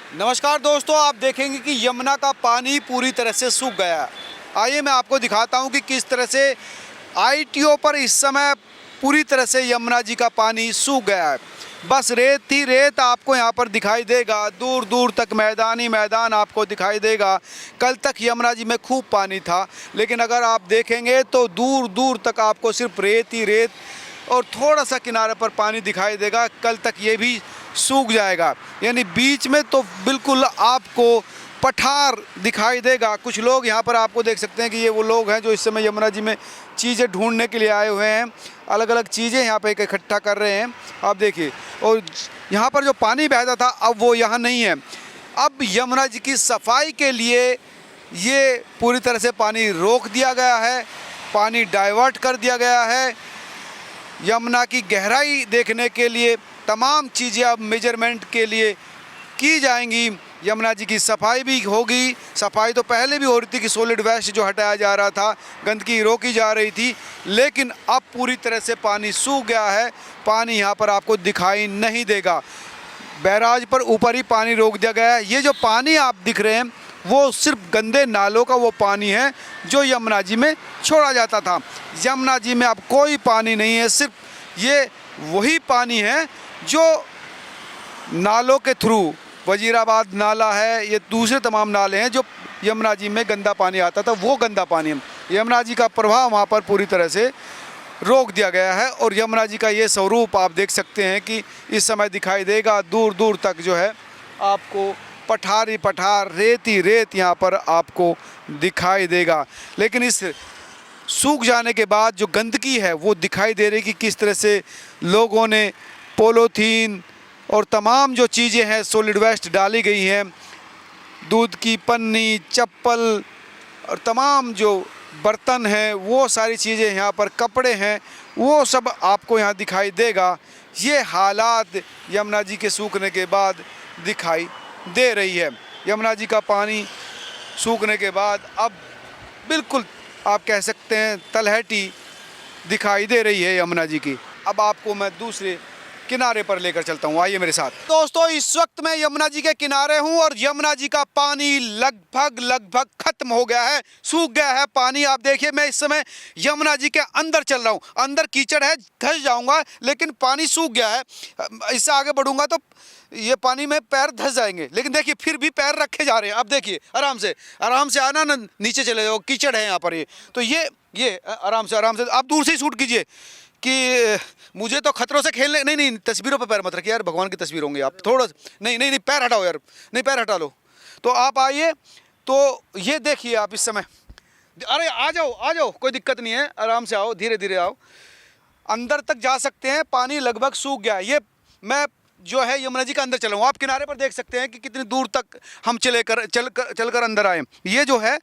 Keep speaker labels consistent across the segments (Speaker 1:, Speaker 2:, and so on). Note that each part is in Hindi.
Speaker 1: नमस्कार दोस्तों, आप देखेंगे कि यमुना का पानी पूरी तरह से सूख गया है। आइए मैं आपको दिखाता हूं कि किस तरह से आईटीओ पर इस समय पूरी तरह से यमुना जी का पानी सूख गया है। बस रेत ही रेत आपको यहां पर दिखाई देगा, दूर दूर तक मैदान ही मैदान आपको दिखाई देगा। कल तक यमुना जी में खूब पानी था, लेकिन अगर आप देखेंगे तो दूर दूर तक आपको सिर्फ रेत ही रेत और थोड़ा सा किनारे पर पानी दिखाई देगा। कल तक ये भी सूख जाएगा, यानी बीच में तो बिल्कुल आपको पठार दिखाई देगा। कुछ लोग यहाँ पर आपको देख सकते हैं कि ये वो लोग हैं जो इस समय यमुना जी में चीज़ें ढूंढने के लिए आए हुए हैं। अलग अलग चीज़ें यहाँ पे इकट्ठा कर रहे हैं, आप देखिए। और यहाँ पर जो पानी बहता था अब वो यहाँ नहीं है। अब यमुना जी की सफाई के लिए ये पूरी तरह से पानी रोक दिया गया है, पानी डाइवर्ट कर दिया गया है। यमुना की गहराई देखने के लिए तमाम चीज़ें अब मेजरमेंट के लिए की जाएंगी। यमुना जी की सफाई भी होगी। सफाई तो पहले भी हो रही थी कि सॉलिड वेस्ट जो हटाया जा रहा था, गंदगी रोकी जा रही थी, लेकिन अब पूरी तरह से पानी सूख गया है। पानी यहाँ पर आपको दिखाई नहीं देगा। बैराज पर ऊपर ही पानी रोक दिया गया है। ये जो पानी आप दिख रहे हैं वो सिर्फ गंदे नालों का वो पानी है जो यमुना जी में छोड़ा जाता था। यमुना जी में अब कोई पानी नहीं है, सिर्फ ये वही पानी है जो नालों के थ्रू, वजीराबाद नाला है, ये दूसरे तमाम नाले हैं जो यमुना जी में गंदा पानी आता था, वो गंदा पानी है। यमुना जी का प्रवाह वहाँ पर पूरी तरह से रोक दिया गया है और यमुना जी का ये स्वरूप आप देख सकते हैं कि इस समय दिखाई देगा। दूर दूर तक जो है आपको पठार ही पठार, रेत ही रेत यहाँ पर आपको दिखाई देगा। लेकिन इस सूख जाने के बाद जो गंदगी है वो दिखाई दे रही कि किस तरह से लोगों ने पॉलीथीन और तमाम जो चीज़ें हैं सॉलिड वेस्ट डाली गई हैं, दूध की पन्नी, चप्पल और तमाम जो बर्तन हैं, वो सारी चीज़ें यहाँ पर, कपड़े हैं, वो सब आपको यहाँ दिखाई देगा। ये हालात यमुना जी के सूखने के बाद दिखाई दे रही है। यमुना जी का पानी सूखने के बाद अब बिल्कुल आप कह सकते हैं तलहटी दिखाई दे रही है यमुना जी की। अब आपको मैं दूसरे किनारे पर लेकर चलता हूँ, आइए मेरे साथ। दोस्तों, इस वक्त मैं यमुना जी के किनारे हूँ और यमुना जी का पानी लगभग खत्म हो गया है, सूख गया है पानी। आप देखिए, मैं इस समय यमुना जी के अंदर चल रहा हूँ। अंदर कीचड़ है, धंस जाऊंगा, लेकिन पानी सूख गया है। इससे आगे बढ़ूंगा तो ये पानी में पैर धंस जाएंगे, लेकिन देखिए फिर भी पैर रखे जा रहे हैं। अब देखिए, आराम से आना ना, नीचे चले जाओ, कीचड़ है यहाँ पर। ये तो ये आराम से आप दूर से ही शूट कीजिए कि मुझे तो खतरों से खेलने नहीं, तस्वीरों पे पैर मत रखिए यार, भगवान की तस्वीर होंगी आप। थोड़ा नहीं, पैर हटाओ यार, नहीं पैर हटा लो। तो आप आइए, तो ये देखिए आप इस समय, अरे आ जाओ, कोई दिक्कत नहीं है, आराम से आओ, धीरे धीरे आओ। अंदर तक जा सकते हैं, पानी लगभग सूख गया। ये मैं जो है यमुना जी का अंदर चला हूँ। आप किनारे पर देख सकते हैं कि कितनी दूर तक हम चलकर अंदर आए। ये जो है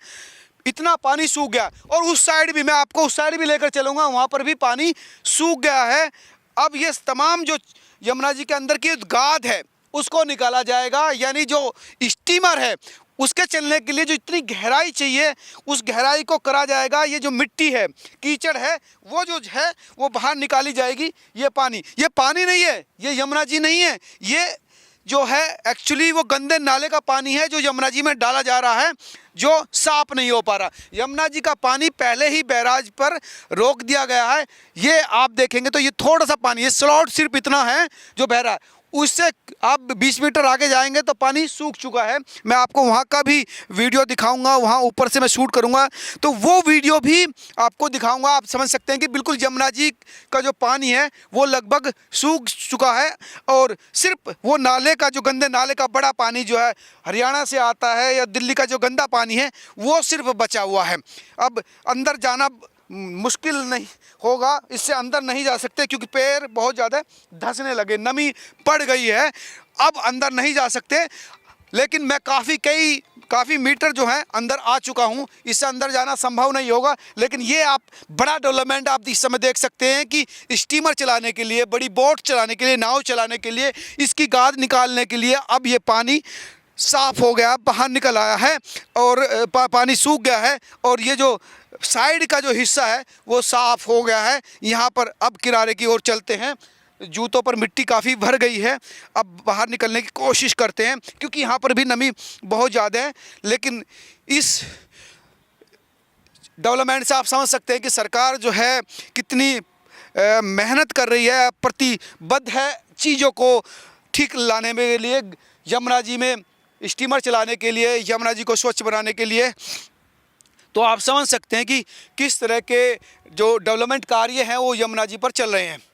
Speaker 1: इतना पानी सूख गया। और उस साइड भी, मैं आपको उस साइड भी लेकर चलूँगा, वहाँ पर भी पानी सूख गया है। अब ये तमाम जो यमुना जी के अंदर की गाद है उसको निकाला जाएगा, यानी जो स्टीमर है उसके चलने के लिए जो इतनी गहराई चाहिए उस गहराई को करा जाएगा। ये जो मिट्टी है, कीचड़ है, वो जो है वो बाहर निकाली जाएगी। ये पानी नहीं है, ये यमुना जी नहीं है, ये जो है एक्चुअली वो गंदे नाले का पानी है जो यमुना जी में डाला जा रहा है, जो साफ नहीं हो पा रहा। यमुना जी का पानी पहले ही बैराज पर रोक दिया गया है। ये आप देखेंगे तो ये थोड़ा सा पानी, ये स्लॉट सिर्फ इतना है जो बह रहा है। उससे आप 20 मीटर आगे जाएंगे तो पानी सूख चुका है। मैं आपको वहाँ का भी वीडियो दिखाऊंगा, वहाँ ऊपर से मैं शूट करूँगा तो वो वीडियो भी आपको दिखाऊंगा। आप समझ सकते हैं कि बिल्कुल यमुना जी का जो पानी है वो लगभग सूख चुका है और सिर्फ वो नाले का, जो गंदे नाले का बड़ा पानी जो है हरियाणा से आता है या दिल्ली का जो गंदा पानी है वो सिर्फ बचा हुआ है। अब अंदर जाना मुश्किल नहीं होगा, इससे अंदर नहीं जा सकते क्योंकि पैर बहुत ज़्यादा धंसने लगे, नमी पड़ गई है, अब अंदर नहीं जा सकते। लेकिन मैं काफ़ी मीटर जो है अंदर आ चुका हूँ, इससे अंदर जाना संभव नहीं होगा। लेकिन ये आप बड़ा डेवलपमेंट आप इस समय देख सकते हैं कि स्टीमर चलाने के लिए, बड़ी बोट चलाने के लिए, नाव चलाने के लिए, इसकी गाद निकालने के लिए अब ये पानी साफ़ हो गया, बाहर निकल आया है और पानी सूख गया है और ये जो साइड का जो हिस्सा है वो साफ़ हो गया है। यहाँ पर अब किनारे की ओर चलते हैं। जूतों पर मिट्टी काफ़ी भर गई है। अब बाहर निकलने की कोशिश करते हैं क्योंकि यहाँ पर भी नमी बहुत ज़्यादा है। लेकिन इस डेवलपमेंट से आप समझ सकते हैं कि सरकार जो है कितनी मेहनत कर रही है, प्रतिबद्ध है चीज़ों को ठीक लाने में लिए, यमुना जी में स्टीमर चलाने के लिए, यमुना जी को स्वच्छ बनाने के लिए। तो आप समझ सकते हैं कि किस तरह के जो डेवलपमेंट कार्य हैं वो यमुना जी पर चल रहे हैं।